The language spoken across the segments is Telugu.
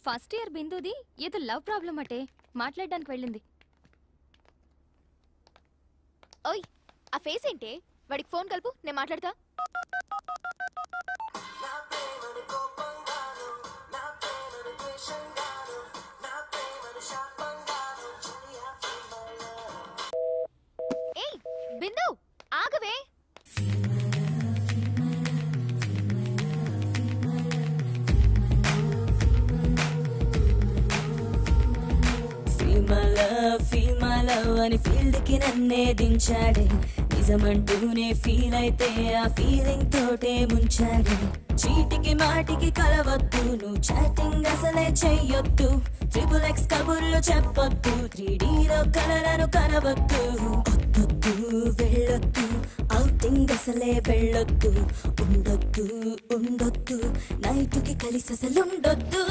ఫస్ట్ ఇయర్ బిందుది ఏదో లవ్ ప్రాబ్లం అటే మాట్లాడడానికి వెళ్ళింది. ఓయ్ ఆ ఫేస్ ఏంటే? వాడికి ఫోన్ కలుపు, నేను మాట్లాడతా. ఏయ్ బిందు ఆగవే. ఫీల్ మై లవ్ అని ఫీల్డ్ కి నన్నే దించాడే, నిజమంటూనే ఫీల్ అయితే ఆ ఫీలింగ్ తోటే ముంచాడే. చీటికి మాటికి కలవద్దు, నువ్వు చాటింగ్ అసలే చెయ్యొద్దు, XXX కబుర్లు చెప్పొద్దు, 3Dలో కలలను కనవద్దు. వద్దొద్దు వెళ్ళొద్దు, ఔటింగ్ అసలే వెళ్ళొద్దు, ఉండొద్దు ఉండొద్దు, నైట్కి కలిసి అసలు ఉండొద్దు.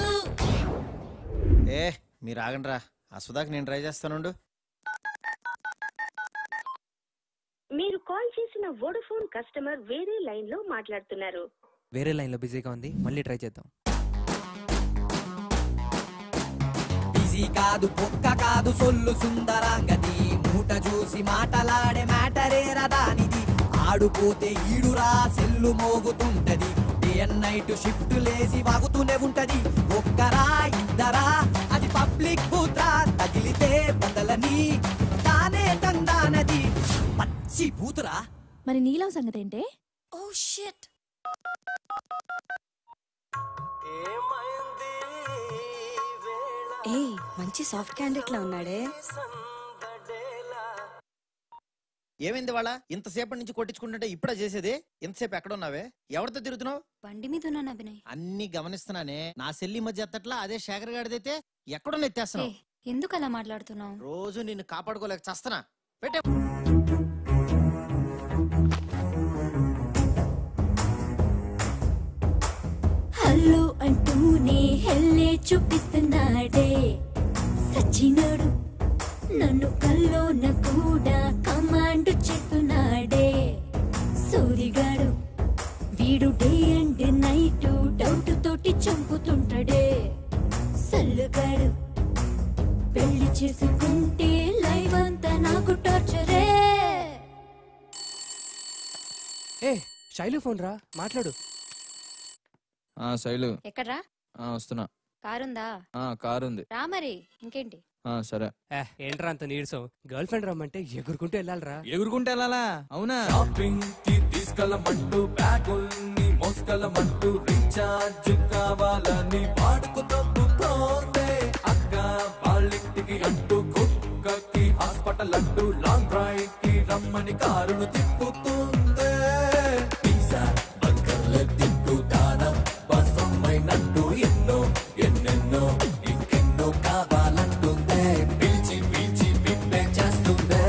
ఏ మీరు ఆగండ్రా, అస్వదాకి నేను ట్రై చేస్తానుండు. మీరు కాల్ చేసిన వోడాఫోన్ కస్టమర్ వేరే లైన్ లో మాట్లాడుతున్నారు. వేరే లైన్ లో బిజీగా ఉంది, మళ్ళీ ట్రై చేద్దాం. బిజీ కాదు పొక్క కాదు సొల్లు సుందరాంగది, మూట చూసి మాటలాడే మ్యాటరే రదానిది. ఆడుపోతే ఈడురా సెల్లు మోగుతుంటది, డే అండ్ నైట్ షిఫ్ట్ లేసి వాగుతూనే ఉంటది. ఒక్కరా ఇద్దరా అది పబ్లిక్ బూత్రా, తగిలితే బదలని తానే తందానది పచ్చి బూతురా. మరి నీలవ్ సంగతి ఏంటే? Oh shit. ఏ మంచి సాఫ్ట్ క్యాండిడేట్ లా ఉన్నాడే. ఏమైంది వాళ్ళ ఇంతసేపటి నుంచి కొట్టించుకుంటుంటే ఇప్పుడే చేసేది? ఇంతసేపు ఎక్కడ ఉన్నావే? ఎవరితో తిరుగుతున్నావు? బండి మీద ఉన్నాను అభినయ్. అన్ని గమనిస్తున్నానే, నా సెల్లి మధ్య ఎత్తట్లా, అదే శేఖర్ గాడిదైతే ఎక్కడో ఎత్తేస్తున్నావు. ఎందుకు అలా మాట్లాడుతున్నావు? రోజు నిన్ను కాపాడుకోలేక చస్తనా. పెట్టే హల్లు అంటూనే హెల్లే చూపిస్తున్నాడే, సచ్చినాడు నన్ను కల్లోన కూడా కమాండ్ చేస్తున్నాడే. సూరిగాడు వీడు డే అండ్ నైట్ డౌట్ తోటి చంపుతుంటాడే. సల్లుగాడు పెళ్లి చేసుకుంటే లైవ్ అంతా నాకు టార్చరే. ఏ శైలు ఫోన్ రా, మాట్లాడు. శైలు ఎక్కడ్రా? వస్తున్నా. కారుందా? కారు ఉంది. రా మరి, ఇంకేంటి? సరే. ఏంట్రా అంత నీరసం? గర్ల్ ఫ్రెండ్ రమ్మంటే ఎగురుకుంటూ వెళ్ళాలరా. ఎగురుకుంటూ వెళ్ళాలా? అవునా? షాపింగ్ కి తీసుకెళ్ళమంటూ బ్యాగుల్ని మోసుకెళ్ళమంటూ రీఛార్జ్ కావాలని వాడుకు తప్పుతోందే. అక్క వాళ్ళింటికి అంటూ కుక్కకి హాస్పిటల్ అంటూ లాంగ్ డ్రైవ్ కి రమ్మని కారును తిప్పుతుందే. పిజ్జా బర్గర్లు తింటూ దానం పసమైనట్టు ఎన్నో ఎన్నెన్నో ఇంకెన్నో కావాలంటుందే. పిలిచి పిలిచి పిప్పే చేస్తుందే.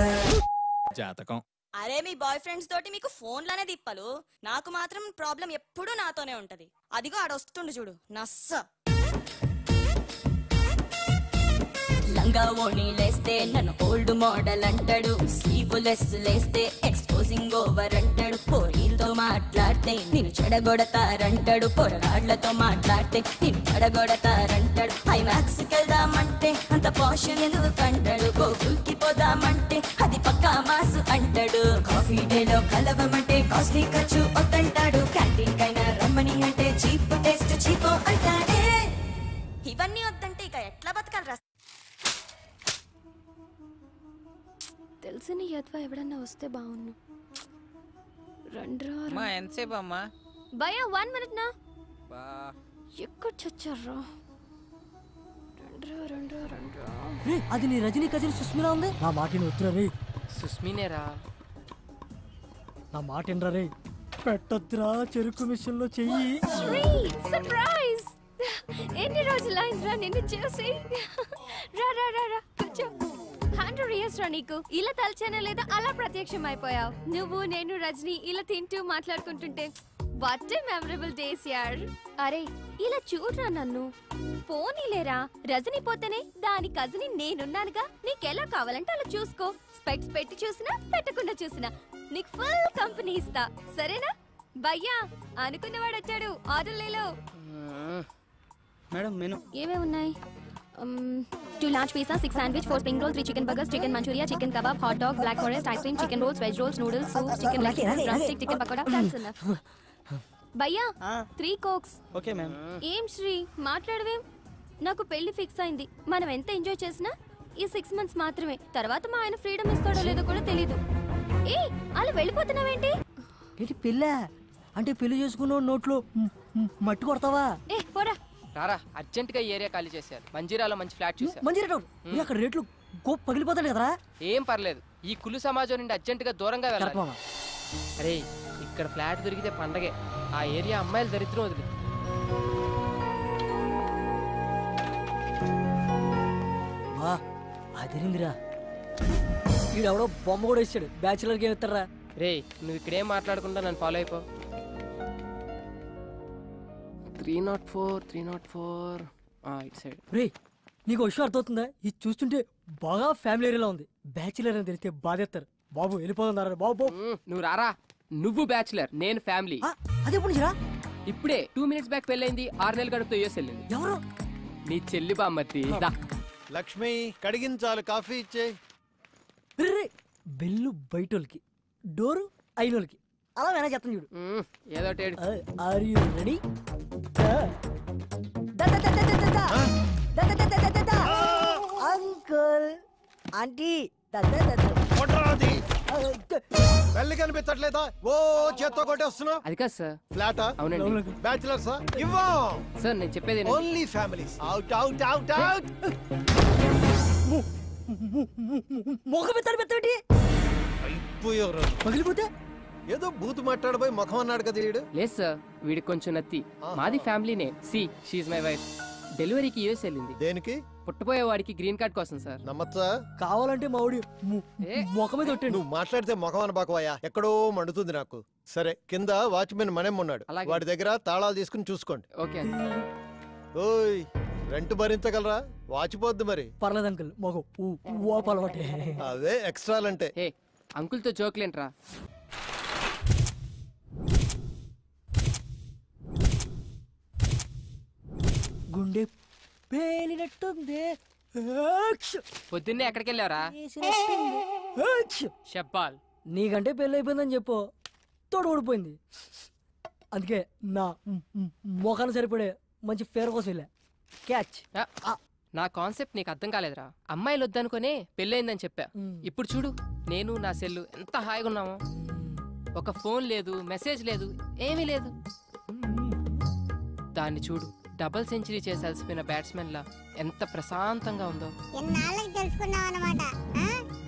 జాతకం. అరే మీ బాయ్ ఫ్రెండ్స్ తోటి మీకు ఫోన్లనే తిప్పలు, నాకు మాత్రం ప్రాబ్లం ఎప్పుడూ నాతోనే ఉంటది. అదిగో ఆడొస్తుండు చూడు నస్స. లంగా ఓణి లేస్తే నన్ను ఓల్డ్ మోడల్ అంటాడు, స్లీవ్లెస్ లేస్తే ఎక్స్పోజింగ్ ఓవర్ అంటాడు. పోరీలతో మాట్లాడితే నేను చెడగొడతారంటాడు, పొరగాళ్లతో మాట్లాడితే నేను చెడగొడతారంటాడు. ఐమాక్స్ కెళ్దామంటే అంత పాషన్ ఎందుకు అంటాడు, గోకుల్కి పోదామంటే అది పక్కా మాసు అంటాడు. కాఫీ డేలో కలవమంటే కాస్ట్లీ ఖర్చు వద్దంటాడు, క్యాంటీన్ కైనా రమ్మని అంటే చీప్ టేస్ట్ చీపో అంటాడే. ఇవన్నీ వద్దంటే ఇక ఎట్లా బతకాలి? తెలిసిన యద్వా ఎవడన్నా వస్తే బాగున్ను. రండ్రా ఎంతసేపు అమ్మా? భయ్యా 1 minute నా. ఎక్కడ చచ్చారా? రండ్రా రండ్రా రండ్రా. అది నీ రజనీ కజిన్ సుస్మిరా ఉంది. నా మాటిని ఉత్తరా రే. సుస్మినేరా. నా మాటినరా రే. పెట్టొద్దురా చెరుకు మిషన్ లో చెయ్యి. సర్ప్రైజ్. ఎన్ని రోజులైందిరా నిన్ను చూసి. రా రా రా రా కూర్చో. 100 years రా నీకు. ఇలా తలచానే లేదా అలా ప్రత్యక్షం అయిపోయావు. నువ్వు నేను రజనీ ఇలా తింటూ మాట్లాడుకుంటుంటే వాట్ ఏ మెమరబుల్ డేస్ యార్. అరే ఇలా చూడరా నన్ను. పోనీలేరా, రజనీ పోతేనే దాని కజిన్ నేనున్నానుగా. నీకెలా కావాలంటే అలా చూసుకో. స్పెక్ట్స్ పెట్టి చూసినా పెట్టకుండా చూసినా నీకు ఫుల్ కంపెనీ ఇస్తా సరేనా? భయ్యా అనుకున్నవాడు వచ్చాడు, ఆర్డర్లేలో. మేడం మెను ఏమేమి ఉన్నాయి? 2 large pizza, 6 sandwich, 4 spring roll, 3 chicken burgers, chicken manchuria, chicken kebab, hot dog, black forest, ice cream, chicken rolls, veg rolls, noodles, soup, chicken leg pieces, drumstick, chicken pakoda. That's enough. భయ్యా 3 cokes. Okay ma'am. ఏం శ్రీ మాట్లాడవేం? నాకు పెళ్లి ఫిక్స్ అయింది. మనం ఎంత ఎంజాయ్ చేసినా ఈ 6 months మాత్రమే. తర్వాత మా ఆయన ఫ్రీడమ్ ఇస్తాడో లేదో కూడా తెలీదు. ఏ అలా వెళ్ళిపోతున్నావేంటి? ఏంటి పెళ్ళ అంటే పెళ్లి చేసుకున్న నోట్లో మట్టి కొడతావా? ఏ పోరా. రారా, అర్జెంట్ గా ఏరియా ఖాళీ చేశారు. మంజీరాలో మంచి ఫ్లాట్ చూసారు. మంజీరా అక్కడ రేట్లు గోప్ పగిలిపోతాడు కదరా. ఏం పర్లేదు, ఈ కులు సమాజం నుండి అర్జెంట్ గా దూరంగా వెళ్ళాలి. అరే ఇక్కడ ఫ్లాట్ దొరికితే పండగే. ఆ ఏరియా అమ్మాయిలు దరిద్రం వదిలి. వా అదిరిందిరా. ఈడెవడో బొమ్మ కూడా ఇచ్చాడు. బ్యాచులర్ గేమ్ ఇస్తారా? రే నువ్వు ఇక్కడేం మాట్లాడకుండా నన్ను ఫాలో అయిపో. 304 ఇటు సైడ్. రే నీకు విషయం అర్థమవుతుందా? ఇది చూస్తుంటే బాగా ఫ్యామిలీ ఏరియాలో ఉంది. బ్యాచులర్ అని తెలిస్తే బాధేస్తారు. బాబు వెళ్ళిపోతున్నారా బాబు? నువ్వు రారా. నువ్వు బ్యాచులర్, నేను ఫ్యామిలీ. అదే పుణ్యరా. ఇప్పుడే 2 minutes బ్యాక్ పెళ్ళైంది. 6 నెలల గడుపుతో యూఎస్ వెళ్ళింది. ఎవరు? నీ చెల్లి బామ్మర్తి. లక్ష్మి కడిగించాలి, కాఫీ ఇచ్చే. బెల్లు బయటోళ్ళకి, డోరు అయినోళ్ళకి. అలా వేనా చెప్తాను చూడు. ఏదో are you ready? Uncle aunty వెళ్ళి కనిపించట్లేదా? ఓ చేత్తో కొట్టేస్తున్నావు. అది కాదు సార్. ఫ్లాటా? అవునండి. బ్యాచులర్సా? ఇవ్వం సార్ నేను చెప్పేది only families. Out out out out. ముఖం పెట్టి అయిపోయారు. పగిలిపోతే ఏదో బూతు మాట్లాడబోయి ముఖం అన్నాడు కదా వీడు. లేదు సార్, వీడికి కొంచెం నత్తి. మాది ఫ్యామిలీనే. See she's my wife. డెలివరీకి యూఎస్ వెళ్ళింది. దేనికి? పుట్టపోయే వాడికి గ్రీన్ కార్డ్ కోసం సార్. నమ్మచ్చా? కావాలంటే మా ఊడి ముఖం మీద కొట్టండి. నువ్వు మాట్లాడితే ముఖం అనబాకవయ్యా, ఎక్కడో మండుతుంది నాకు. సరే కింద వాచ్మెన్ మనేం ఉన్నాడు, వాడి దగ్గర తాళాలు తీసుకుని చూసుకోండి. ఓకే. ఓయ్ రెంట్ భరించగలరా? వాచిపోద్ది మరి. పర్లేదు అంకుల్, మొగం ఓపలవాటే. అదే ఎక్స్ట్రాలంటే. ఏ అంకుల్తో జోక్లేంట్రా. గుండె పేలినట్టుంది. పొద్దున్నే ఎక్కడికి వెళ్ళావరా? షబ్బాల్. నీకంటే పెళ్ళి అయిపోయిందని చెప్పు. తోడు ఊడిపోయింది. అందుకే నా మొఖాన్ని సరిపడే మంచి ఫేర్ కోసం వెళ్ళా. క్యాచ్. నా కాన్సెప్ట్ నీకు అర్థం కాలేదురా. అమ్మాయిలు వద్దనుకునే పెళ్ళయిందని చెప్పా. ఇప్పుడు చూడు, నేను నా సెల్లు ఎంత హాయిగా ఉన్నామో. ఒక ఫోన్ లేదు, మెసేజ్ లేదు, ఏమీ లేదు. దాన్ని చూడు, డబుల్ సెంచరీ చేసి అలసిపోయిన బ్యాట్స్మెన్ లా ఎంత ప్రశాంతంగా ఉందో.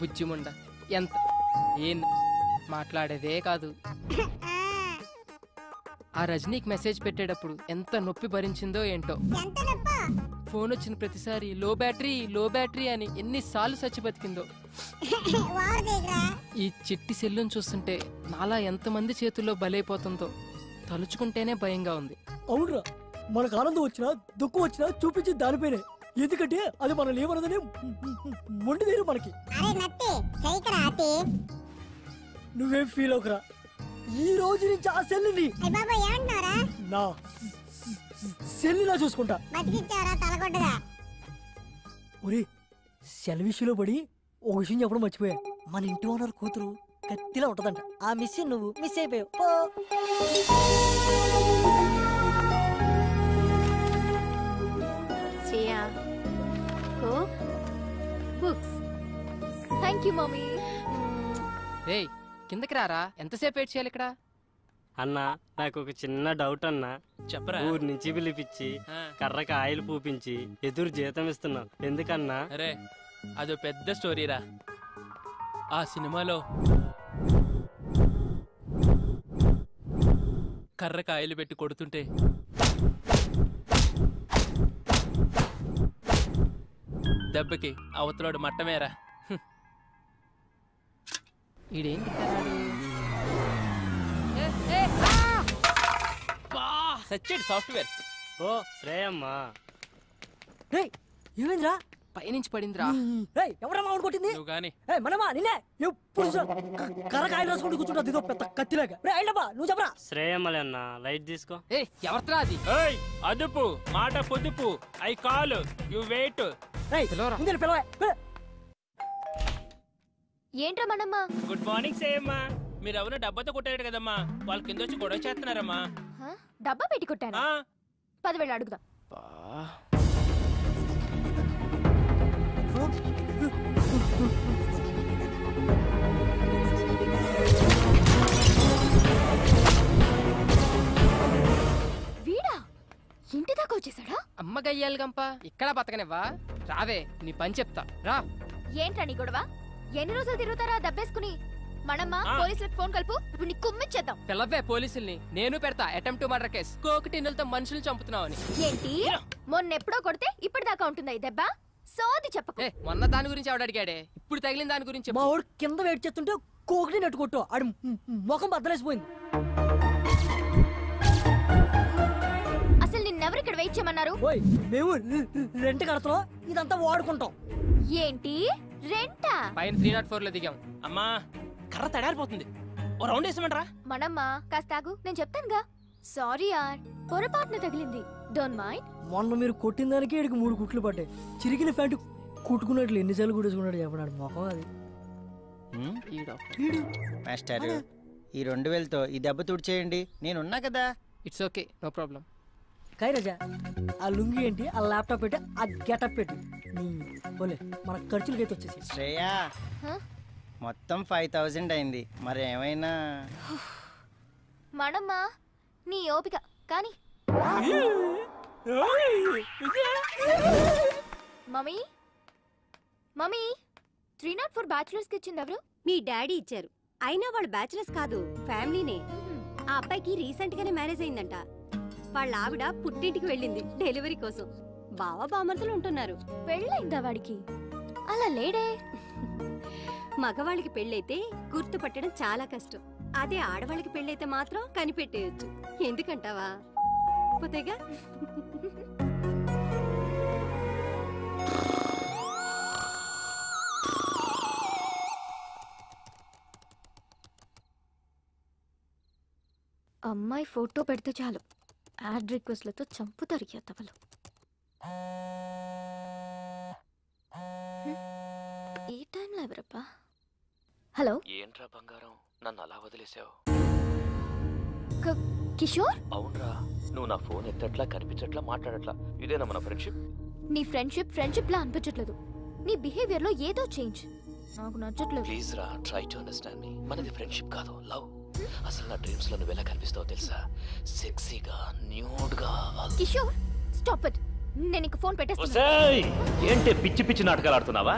బుజ్జిముండ ఎంత ఏం మాట్లాడేదే కాదు. ఆ రజనీకి మెసేజ్ పెట్టేటప్పుడు ఎంత నొప్పి భరించిందో ఏంటో. ఫోన్ వచ్చిన ప్రతిసారి లో బ్యాటరీ అని ఎన్నిసార్లు చచ్చి బతికిందో. ఈ చిట్టి సెల్లును చూస్తుంటే నాలా ఎంతమంది చేతుల్లో బలైపోతుందో తలుచుకుంటేనే భయంగా ఉంది. అవునరా, మనకు ఆనందం వచ్చినా దుఃఖం వచ్చినా చూపించి దానిపైనే. ఎందుకంటే అది మనం ఏమన్నదని మొండిదేరు మనకి. నువ్వేం ఫీల్ అవుకరా. ఈ రోజు నుంచి ఆ సెల్లుని నా సెల్లులా చూసుకుంటా. ఒరే సెల్ విషయంలో పడి ఒక విషయం చెప్పడం మర్చిపోయా. మన ఇంటి ఓనర్ కూతురు కత్తిలా ఉంటదంట. ఆ మిస్ నువ్వు మిస్ అయిపోయావు. Thank you mummy. రేయ్ కిందకి రారా, ఎంతసేపు వెయిట్ చేయాలి ఇక్కడ? అన్నా నాకు ఒక చిన్న డౌట్ అన్నా. చెప్పరా. ఊరు నుంచి పిలిపించి కర్రకి ఆయిల్ పూపించి ఎదురు జీతం ఇస్తున్నావు ఎందుకన్నా? అరే అదో పెద్ద స్టోరీరా. ఆ సినిమాలో కర్రకి ఆయిల్ పెట్టి కొడుతుంటే దెబ్బకి అవతలోడు మట్టమేరా. ఈడేంటి సచ్చేడు సాఫ్ట్వేర్. ఓ శ్రేయమ్మా. రే ఏమైందిరా? పైనుంచి పడిందిరా. ఎవరమ్మా అవును కొట్టింది? నువ్వు గాని మనమా నిన్నే ఎప్పుడు కర్రకాయలు రాసుకుంటూ కూర్చుంటా ఇదో పెద్ద కత్తిలాగా. అయినబ్బా నువ్వు చెప్పరా. శ్రేయమ్మలే అన్న లైట్ తీసుకో. ఎవరిరా అది? అదుపు మాట పొదుపు. I call you wait. ఏంట్రా మనమ్మ? Good morning సేయమ్మా. మీరు ఎవరో డబ్బాతో కొట్టారు కదమ్మా, వాళ్ళ కింద వచ్చి గొడవ చేస్తున్నారమ్మా. డబ్బా పెట్టి కొట్టానా? 10,000 అడుగుదా. వీడా ఇంటి దాకా వచ్చేసాడా? అమ్మ గయ్యాలి గంప ఇక్కడ బతకనివ్వా? రావే నీ పని చెప్తా రా. ఏంట్రా నీ గొడవ? ఎన్ని రోజులు తిరుగుతారా దబ్బేసుకుని? మనమ్మ పోలీసులకు ఫోన్ కలుపు, ఇప్పుడు నీ కుమ్మిచ్చేద్దాం. పిల్లవే పోలీసుల్ని, నేను పెడతా అటెంప్ట్ టు మర్డర్ కేసు. కోకటిన్నులతో మనుషులు చంపుతున్నావు అని. ఏంటి మొన్నెప్పుడో కొడితే ఇప్పటిదాకా ఉంటుందా ఈ దెబ్బ? సోది చెప్పకు. మొన్న దాని గురించి ఆవిడ అడిగాడే, ఇప్పుడు తగిలిన దాని గురించి. మా వాడు కింద వెయిట్ చేస్తుంటే కోకటి నెట్టు కొట్టు, ఆడి ముఖం బద్దలేసిపోయింది. అసలు నిన్నెవరు ఇక్కడ వెయిట్ చేయమన్నారు? మేము రెంట్ కడతాం, ఇదంతా వాడుకుంటాం. ఏంటి రెంటా? పైన 304 లో దిగాం. అమ్మా కర్ర తడారిపోతుంది, ఓ రౌండ్ వేసామంటారా? మనమ్మ కాస్త ఆగు, నేను చెప్తానుగా. సారీ యార్, పొరపాటున తగిలింది. Don't mind. మొన్న మీరు కొట్టిన దానికి ఇక్కడికి 3 కుట్లు పడ్డాయి. చిరిగిన ప్యాంటు కుట్టుకున్నట్లు ఎన్నిసార్లు కుట్టేసుకున్నాడు చెప్పడాడు మొఖం అది. మాస్టర్ ఈ 2000తో ఈ దెబ్బ తుడిచేయండి, నేనున్నా కదా. It's okay, no problem. కైరాజా ఆ లుంగి ఏంటి, ఆ ల్యాప్టాప్ పెట్టి, ఆ గెటప్ పెట్టి పోలే మన ఖర్చులకైతే వచ్చేసి. శ్రేయా మొత్తం 5000 అయింది, మరి ఏమైనా? మనమ్మ నీ ఓపిక కానీ. మమ్మీ మమ్మీ 304 బ్యాచులర్స్ కి ఇచ్చింది ఎవరు? మీ డాడీ ఇచ్చారు. అయినా వాళ్ళు బ్యాచులర్స్ కాదు, ఫ్యామిలీనే. ఆ అబ్బాయికి రీసెంట్ గానే మ్యారేజ్ అయిందంట. వాళ్ళ ఆవిడ పుట్టింటికి వెళ్ళింది డెలివరీ కోసం. బావ బామర్తలు ఉంటున్నారు. పెళ్ళైందా వాడికి? అలా లేడే. మగవాళ్ళకి పెళ్ళైతే గుర్తుపట్టడం చాలా కష్టం. అదే ఆడవాళ్ళకి పెళ్ళైతే మాత్రం కనిపెట్టేయచ్చు. ఎందుకంటావా? పోతేగా. అమ్మాయి ఫోటో పెడితే చాలు యాడ్ రిక్వెస్ట్లతో చంపుతారు ఎత్తవలు. ఈ టైంలో ఎవరప్పా? హలో, ఏంట్రా బంగారం నన్ను అలా వదిలేసావు? కిషోర్? అవునరా, నువ్వు నా ఫోన్ ఎత్తట్లా, కనిపించట్లా, మాట్లాడట్లా. ఇదేనా మన ఫ్రెండ్షిప్? నీ ఫ్రెండ్షిప్ లా అనిపించట్లేదు. నీ బిహేవియర్ లో ఏదో చేంజ్ నాకు నచ్చట్లేదు. ప్లీజ్ రా, ట్రై టు అండర్స్టాండ్ మీ. మనది ఫ్రెండ్షిప్ కాదు, లవ్. అసలు నా డ్రీమ్స్ లో నువ్వు ఎలా కనిపిస్తావో తెలుసా? సెక్సీగా, న్యూడ్ గా. Kishore stop it. నేను నీకు ఫోన్ పెట్టేస్తాను. ఏంటే పిచ్చి పిచ్చి నాటకాలు ఆడుతున్నావా?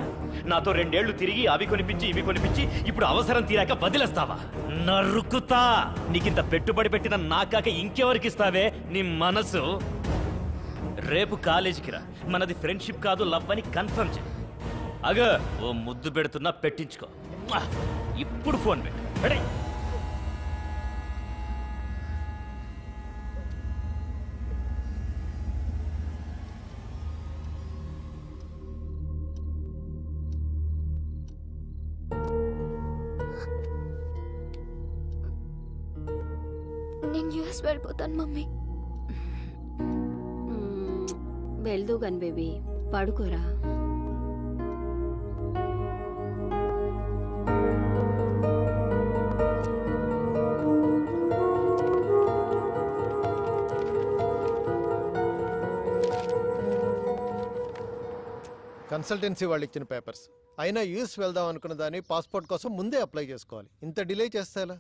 నాతో 2 ఏళ్లు తిరిగి అవి కొనిపించి ఇవి కొనిపించి ఇప్పుడు అవసరం తీరాక బదిలేస్తావా? నరుకుతా. నీకింత పెట్టుబడి పెట్టిన నాకాక ఇంకెవరికి ఇస్తావే నీ మనసు? రేపు కాలేజీకి రా, మనది ఫ్రెండ్షిప్ కాదు లవ్ అని కన్ఫర్మ్ చేయి. అగ ఓ ముద్దు పెడుతున్నా పెట్టించుకో. ఇప్పుడు ఫోన్ పెట్టు. నేను యూఎస్ వెళ్ళిపోతాను మమ్మీ. వెళ్దు గన్ బేబీ, పడుకోరా. కన్సల్టెన్సీ వాళ్ళు ఇచ్చిన పేపర్స్ అయినా యూఎస్ వెళ్దాం అనుకున్న దాన్ని పాస్పోర్ట్ కోసం ముందే అప్లై చేసుకోవాలి. ఇంత డిలే చేస్తే ఎలా?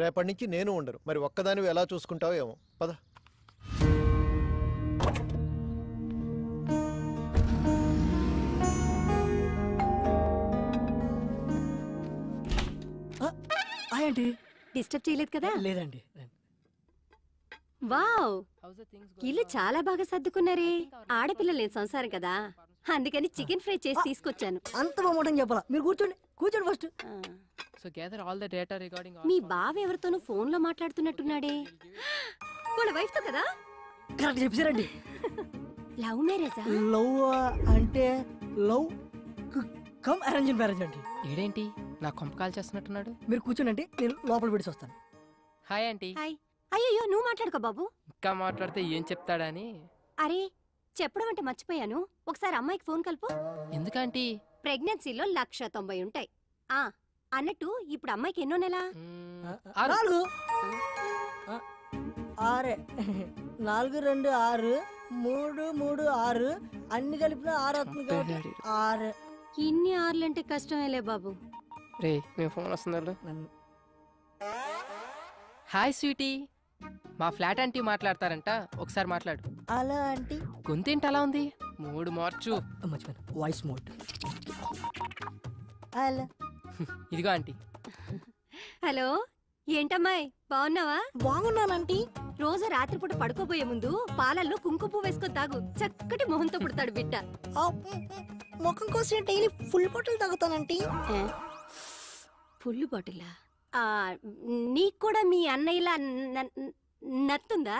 రేపటి నుంచి నేను ఉండరు. మరి ఒక్కదానివి ఎలా చూసుకుంటావో ఏమో. పద. ఏంటి డిస్టర్బ్ చేయలేదు కదా? లేదండి. వావ్, ఇల్లు చాలా బాగా సర్దుకున్నారే. ఆడపిల్లలు లేని సంసారం కదా, అందుకని చికెన్ ఫ్రై చేసి తీసుకొచ్చాను. అంత బాగుంటం చెప్పాలా? మీరు కూర్చోండి first. So gather all the data regarding. మీ బావ ఎవరితోనూ ఫోన్ లో మాట్లాడుతున్నట్టున్నాడే. వాళ్ళ వైఫ్ తో కదా? కరెక్ట్ చెప్పారండి. లవ్ మ్యారేజా? లవ్ అంటే లవ్ కమ్ అరేంజ్ మ్యారేజ్ అండి. ఈడేంటి నా కొంప కాల్ చేస్తున్నట్టున్నాడు. మీరు కూర్చోండి, నేను లోపల పెట్టి వస్తాను. Hi aunty. హాయ్. అయ్యో నువ్వు మాట్లాడుకో బాబు. ఇంకా మాట్లాడితే ఏం చెప్తాడని. అరే చెప్పడం అంటే మర్చిపోయాను, ఒకసారి అమ్మాయికి ఫోన్ కలుపు. ఎందుకంటీ? ప్రెగ్నెన్సీలో 190 ఉంటాయి. అన్నట్టు ఇప్పుడు అమ్మాయికి ఎన్నో నెల? 4 6 4 2 6 3 3 6 అన్ని కలిపిన 6 అవుతుంది కాబట్టి 6. ఇన్ని 6లంటే కష్టమేలే బాబు. రే మేము ఫోన్ వస్తున్నారు. హాయ్ స్వీటీ, మా ఫ్లాట్ ఆంటీ మాట్లాడతారంట, ఒకసారి మాట్లాడు. అలా ఆంటీ గొంతేంటి అలా ఉంది? మూడు మార్చు. మర్చిపోయాను, వాయిస్ మోడ్. అలా ఇదిగో ఆంటీ. హలో, ఏంటమ్మాయి బాగున్నావా? బాగున్నానంటీ. రోజు రాత్రిపూట పడుకోబోయే ముందు పాలల్లో కుంకుమ పువ్వు వేసుకొని తాగు, చక్కటి మొహంతో పుడతాడు బిడ్డ. ముఖం కోసం డైలీ ఫుల్ బాటిల్ తాగుతానంటీ. ఫుల్ బాటిలా? నీకు కూడా మీ అన్నయ్యలా నత్తుందా?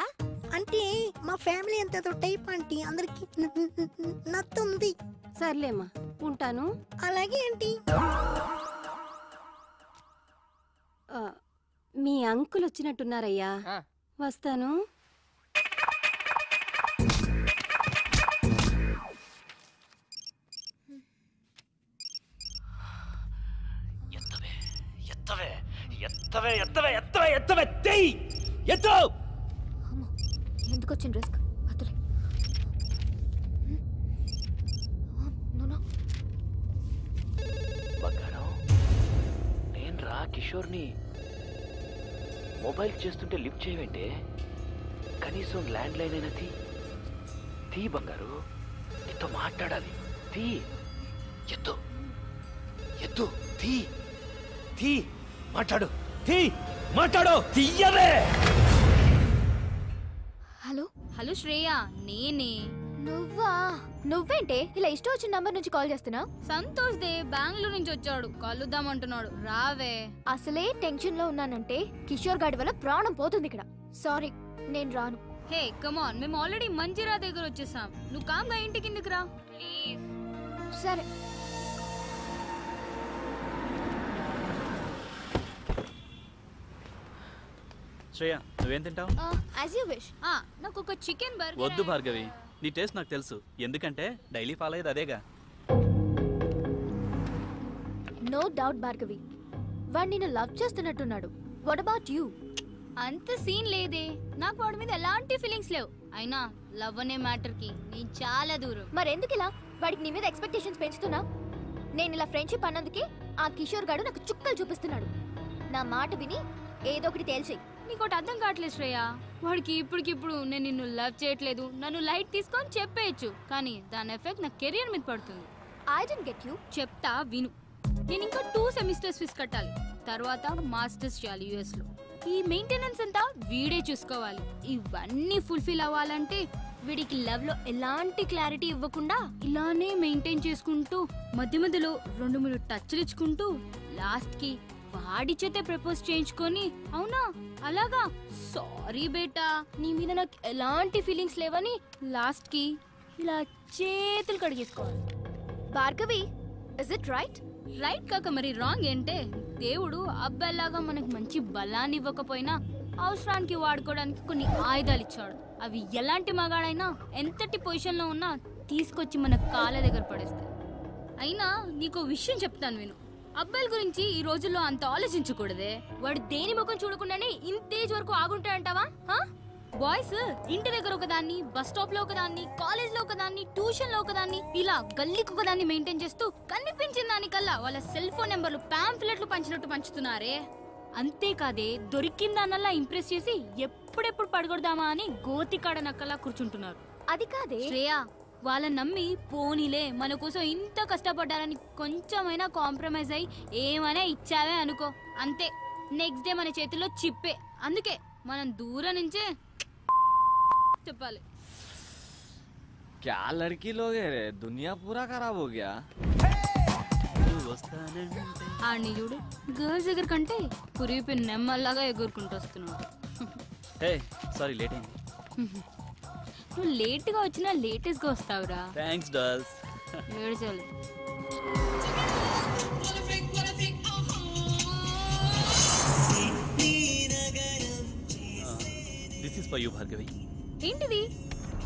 అంటే మా ఫ్యామిలీ అంత టైప్ ఆంటీ, అందరికి నత్తుంది. సర్లేమ్మా, ఉంటాను. అలాగే ఆంటీ. మీ అంకుల్ వచ్చినట్టున్నారయ్యా, వస్తాను. ఎందుకు వచ్చిన రిస్క్? బంగారం, నేను రా కిషోర్ని. మొబైల్ చేస్తుంటే లిఫ్ట్ చేయవేంటే? కనీసం ల్యాండ్ లైన్ అయినా తీ బంగారు, నీతో మాట్లాడాలి. తీ, ఎత్తు ఎత్తు, తీ మాట్లాడు, మాట్లాడు, తీయవే. హలో హలో శ్రేయ, నేనే. నువ్వా? నువ్వేంటే ఇలా ఇష్టం వచ్చిన నంబర్ నుంచి కాల్ చేస్తున్నా? సంతోష్ దే బెంగళూరు నుంచి వచ్చాడు, కలుద్దామంటున్నాడు, రావే. అసలే టెన్షన్ లో ఉన్నానంటే కిషోర్ గాడి వల్ల ప్రాణం పోతుంది ఇక్కడ. సారీ, నేను రాను. హే కమాన్, మేము ఆల్రెడీ మంజిరా దగ్గర వచ్చేసాం, నువ్వు కామ్గా ఇంటి కిందకి రా ప్లీజ్. సరే. శ్రేయ, నువ్వేం తింటావు? As you wish. నాకు ఒక చికెన్ బర్గర్. వద్దు భార్గవి, నీ టేస్ట్ నాకు తెలుసు, ఎందుకంటే డైలీ ఫాలో అయ్యేది అదేగా. నో డౌట్ భార్గవి, వాడు నిన్ను లవ్ చేస్తున్నట్టున్నాడు. What about you? అంత సీన్ లేదే, నాకు వాడి మీద ఎలాంటి ఫీలింగ్స్ లేవు. అయినా లవ్ అనే మ్యాటర్ కి నేను చాలా దూరం. మరెందుకు ఇలా వాడికి నీ మీద ఎక్స్పెక్టేషన్స్ పెంచుతున్నా? నేను ఇలా ఫ్రెండ్షిప్ అన్నందుకే ఆ కిషోర్ గాడు నాకు చుక్కలు చూపిస్తున్నాడు. నా మాట విని ఏదో ఒకటి తేల్చేయి. నీకోటి అర్థం కావట్లేదు శ్రేయ, వాడికి ఇప్పటికిప్పుడు నేను నిన్ను లవ్ చేయట్లేదు, నన్ను లైట్ తీసుకొని చెప్పేయచ్చు, కానీ దాని ఎఫెక్ట్ నా కెరియర్ మీద పడుతుంది. I don't get you. చెప్తా విను. నేను ఇంకా 2 సెమిస్టర్స్ ఫీజు కట్టాలి, తర్వాత మాస్టర్స్ చేయాలి యుఎస్ లో. ఈ మెయింటెనెన్స్ అంతా వీడే చూసుకోవాలి. ఇవన్నీ ఫుల్ఫిల్ అవ్వాలంటే వీడికి లవ్ లో ఎలాంటి క్లారిటీ ఇవ్వకుండా ఇలానే మెయింటైన్ చేసుకుంటూ మధ్య మధ్యలో 2-3 టచ్లు ఇచ్చుకుంటూ లాస్ట్ కి వాడి చేతే ప్రపోజ్ చేయించుకొని, అవునా అలాగా సారీ బేటా నీ మీద నాకు ఎలాంటి ఫీలింగ్స్ లేవని లాస్ట్ కి ఇలా చేతులు కడిగేసుకోవాలి. Bhargavi, is it right? Right కాక మరి రాంగ్ ఏంటే? దేవుడు అబ్బాయిలాగా మనకు మంచి బలాన్ని ఇవ్వకపోయినా అవసరానికి వాడుకోవడానికి కొన్ని ఆయుధాలు ఇచ్చాడు. అవి ఎలాంటి మగాడైనా ఎంతటి పొజిషన్ లో ఉన్నా తీసుకొచ్చి మన కాళ్ళ దగ్గర పడేస్తాయి. అయినా నీకో విషయం చెప్తాను విను. అబ్బాయిల గురించి ఈ రోజుల్లో అంత ఆలోచించకూడదే. వాడు దేని ముఖం చూడకుండానే ఇంతేజ్ వరకు ఆగుంటాడంటావా? బాయ్స్ ఇంటి దగ్గర ఒకదాన్ని, బస్ స్టాప్ లో ఒకదాన్ని, కాలేజ్ లో ఒకదాన్ని, ట్యూషన్ లో ఒకదాన్ని, ఇలా గల్లీకి ఒకదాన్ని మెయింటైన్ చేస్తూ కనిపించిన దానికల్లా వాళ్ళ సెల్ ఫోన్ నెంబర్లు పాంఫ్లెట్లు పంచినట్టు పంచుతున్నారే. అంతేకాదే దొరికిందానల్లా ఇంప్రెస్ చేసి ఎప్పుడెప్పుడు పడగొడదామా అని గోతికాడ నక్కలా కూర్చుంటున్నారు. అది కాదే శ్రేయా, వాళ్ళని నమ్మి పోనీలే మన కోసం ఇంత కష్టపడ్డారని కొంచెమైనా కాంప్రమైజ్ అయ్యి ఏమైనా ఇచ్చావే అనుకో, అంతే నెక్స్ట్ డే మన చేతిలో చిప్పే. అందుకే మనం దూరం నుంచే చెప్పాలి. क्या लड़की लोग है रे, दुनिया पूरा खराब हो गया. ఆడిని చూడు, గర్ల్స్ దగ్గర కంటే కురిపి నెమ్మల్లాగా ఎగురుకుంటూ వస్తున్నాడు. హే సారీ, లేట్ అయింది. నువ్వు లేట్ గా వచ్చినా లేటెస్ట్ గా వస్తావురా. Thanks dolls. ఏడ్చాలి. This is for you Bhargavi. ఏంటిది?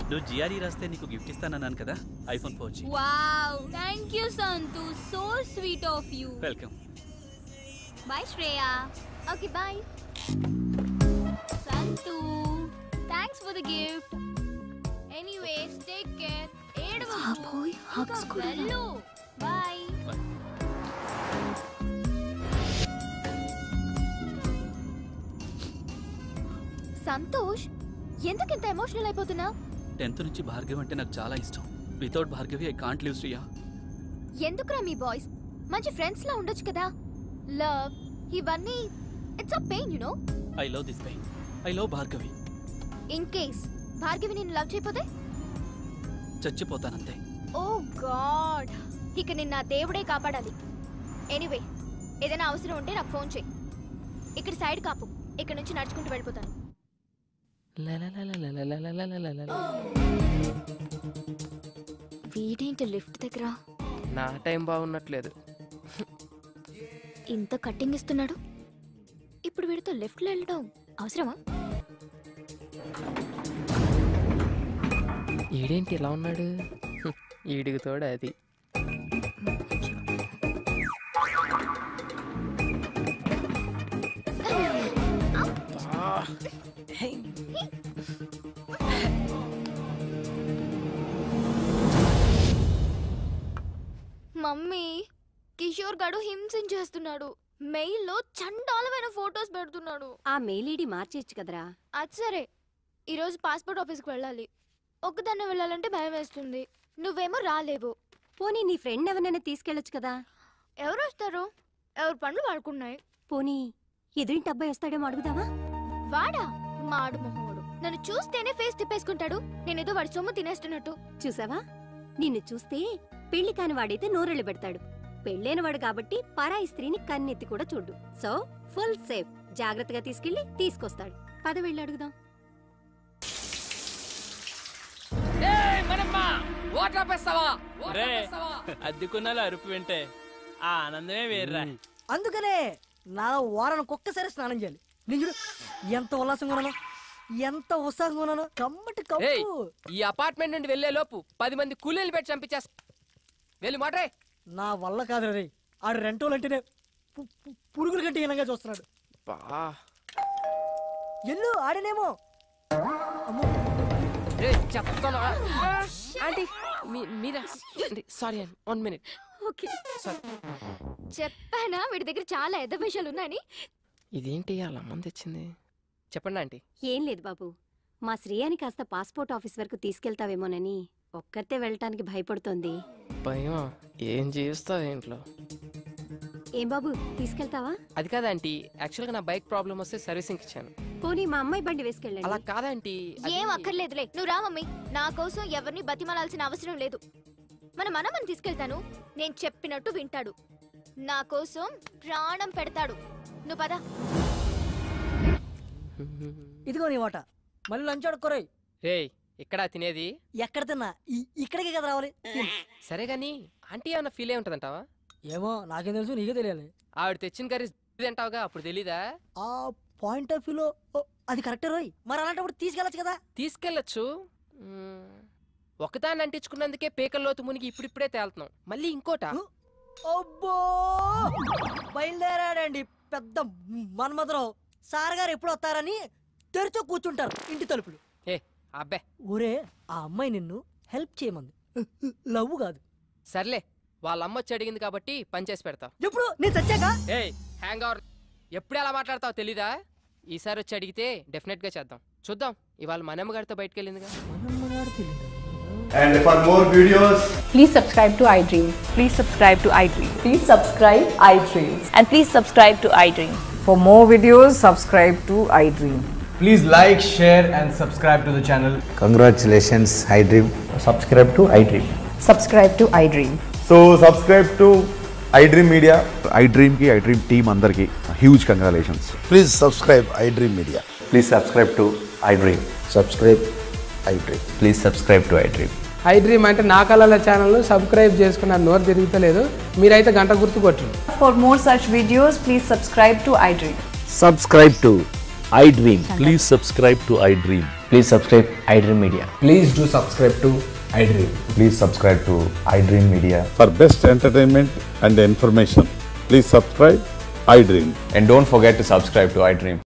నువ్వు జిఆర్ఈ రాస్తే నీకు గిఫ్ట్ ఇస్తానన్నాను కదా, iPhone 4G. Wow, thank you Santhu, so sweet of you. Welcome. Bye Shreya. Okay bye. Santhu, thanks for the gift. Anyways take care. ఏడవకు. హగ్స్ కూడా. వెళ్ళు. బాయ్. సంతోష్, ఎందుకు ఇంత ఎమోషనల్ అయిపోతున్నావు? 10th నుంచి భార్గవి అంటే నాకు చాలా ఇష్టం. Without Bhargavi I can't live Shriya. ఎందుకురా మీ బాయ్స్ మంచి ఫ్రెండ్స్ లా ఉండొచ్చు కదా. లవ్ ఇవన్నీ it's a pain, you know. I love this pain. I love Bhargavi. In case Bhargavi నిన్ను లవ్ చేయకపోతే చచ్చిపోతానంతే. ఓ గాడ్, ఇక నిన్న దేవుడే కాపాడాలి. ఎనీవే, ఏదైనా అవసరం ఉంటే నాకు ఫోన్ చేయి. ఇక్కడ సైడ్ కాపు, ఇక్కడ నుంచి నడుచుకుంటూ వెళ్ళిపోతాను. వీడేంటి లిఫ్ట్ దగ్గర? నా టైం బాగున్నట్లేదు. ఇంత కట్టింగ్ ఇస్తున్నాడు, ఇప్పుడు వీడితో లెఫ్ట్లో వెళ్ళడం అవసరమా? ఈడేంటి ఇలా ఉన్నాడు? ఈడికి తోడు అది. మమ్మీ, కిషోర్ గాడు హింసించేస్తున్నాడు. మెయిల్లో చండాలమైన ఫోటోస్ పెడుతున్నాడు. ఆ మెయిల్ ఐడి మార్చేయచ్చు కదరా. అది సరే, ఈరోజు పాస్పోర్ట్ ఆఫీస్కి వెళ్ళాలి. ఒక్కదాన్నే వెళ్ళాలంటే భయం వేస్తుంది. నువ్వేమో రాలేవు. పోనీ నీ ఫ్రెండ్ ఎవరినైనా తీసుకెళ్ళొచ్చు కదా. ఎవరు వస్తారు? ఎవరి పనులు వాడుకున్నాయి. పోనీ ఎదురింటి అబ్బాయి వస్తాడేమో అడుగుదావా? వాడా? మాడు మొహోడు. నన్ను చూస్తేనే ఫేస్ తిప్పేసుకుంటాడు. నేనేదో వాడి సొమ్ము తినేస్తున్నట్టు. చూసావా, నిన్ను చూస్తే పెళ్లి కాని వాడైతే నోరెళ్ళు పెడతాడు. పెళ్ళైనవాడు కాబట్టి పరాయి స్త్రీని కన్నెత్తి కూడా చూడు. So full safe. జాగ్రత్తగా తీసుకెళ్లి తీసుకొస్తాడు. పద వెళ్ళి అడుగుదాం. అద్దెకున్నాలో అరుపు వింటే ఆ ఆనందమే వేర్రా. అందుకనే నా వారానికి ఒక్కసారి స్నానం చేయాలి. నేను చూడు ఎంత ఉల్లాసంగా ఉన్నాను, ఎంత ఉత్సాహంగా ఉన్నాను. కమ్మటి కప్పు. ఈ అపార్ట్మెంట్ నుండి వెళ్లే లోపు 10 మంది కూలీలు పెట్టి చంపించేస్తా. వెళ్ళి మాట్రే. నా వల్ల కాదు రే. ఆడు రెంటోలు అంటేనే పురుగుల కంటే హీనంగా చూస్తున్నాడు. ఎల్లు ఆడనేమో. Sorry 1 minute. చెప్పానా వీడి దగ్గర చాలా ఎద్ద విషయాలు ఉన్నాయని. ఇదేంటి అలా మంది తెచ్చింది? చెప్పండి ఆంటీ. ఏం లేదు బాబు, మా శ్రేయాని కాస్త పాస్పోర్ట్ ఆఫీస్ వరకు తీసుకెళ్తావేమోనని ఒక్కరితే వెళ్ళటానికి భయపడుతోంది. భయం? ఏం చేస్తావు ఇంట్లో? ఏం బాబు, తీసుకెళ్తావా? అది కాదంటీ, యాక్చువల్గా నా బైక్ ప్రాబ్లం వస్తే సర్వీసింగ్ ఇచ్చాను. పోనీ మా అమ్మాయి బండి వేసుకెళ్ళండి. అలా కాదంటీ. ఏం అక్కర్లేదులే, నువ్వు రా మమ్మీ. నా కోసం ఎవరిని బతిమాలాల్సిన అవసరం లేదు. మన మనమని తీసుకెళ్తాను. నేను చెప్పినట్టు వింటాడు. నా కోసం ప్రాణం పెడతాడు. నువ్వు పద. ఇదిగో నీ వాట. మళ్ళీ లంచ్ ఆడుకోరాయి. రే, ఇక్కడ తినేది? ఎక్కడ తిన్నా ఇక్కడికే కదా రావాలి. సరే గాని ఆంటీ ఏమన్నా ఫీల్ అయి ఉంటదంటావా? ఏమో నాకేం తెలుసు, నీకే తెలియాలి. ఆవిడ తెచ్చిన కర్రీ తింటావుగా, అప్పుడు తెలీదా? ఆ పాయింట్ ఆఫ్ వ్యూలో అది కరెక్టే రోయ్. మరి అలాంటప్పుడు తీసుకెళ్ళచ్చు కదా. తీసుకెళ్ళచ్చు. ఒకదాన్ని అంటించుకున్నందుకే పేకల్లోతు మునిగి ఇప్పుడిప్పుడే తేలుతున్నాం. మళ్ళీ ఇంకోట. అబ్బో, బయలుదేరాడండి పెద్ద మన్మధరావు. సార్ గారు ఎప్పుడు వస్తారని తెరిచో కూర్చుంటారు ఇంటి తలుపులు. ఏ అబ్బే, ఊరే ఆ అమ్మాయి నిన్ను హెల్ప్ చేయమంది, లవ్ కాదు. సర్లే, వాళ్ళ అమ్మ వచ్చి అడిగింది కాబట్టి పని చేసి పెడతా. ఎప్పుడు నేను చచ్చాక? ఏ హ్యాంగ్ అవర్, ఎప్పుడు ఎలా మాట్లాడతావు తెలీదా? ఈసారి వచ్చి అడిగితే డెఫినెట్ గా చేద్దాం. చూద్దాం, ఇవాళ మనమ్మ గారితో బయటకు వెళ్ళిందిగా. And for more videos, please subscribe to iDream. Please subscribe to iDream. Please subscribe iDream. And please subscribe to iDream. For more videos, subscribe to iDream. please like, share and subscribe to the channel. Congratulations, iDream. Subscribe to iDream. Subscribe to iDream. So subscribe to iDream Media. iDream ki iDream team andar ki huge congratulations. Please subscribe iDream Media. Please subscribe to iDream. Subscribe iDream. Please subscribe to iDream. I dream అంటే నా కళల ఛానల్ను సబ్స్క్రైబ్ చేసుకున్న నోరు తిరుగుతలేదు. మీరైతే గంట గుర్తు కొట్టండి. For more such videos, please subscribe to iDream. Subscribe to iDream. Please subscribe to iDream. Please subscribe iDream Media. Please do subscribe to iDream. Please subscribe to iDream Media. For best entertainment and information, please subscribe iDream. And don't forget to subscribe to iDream.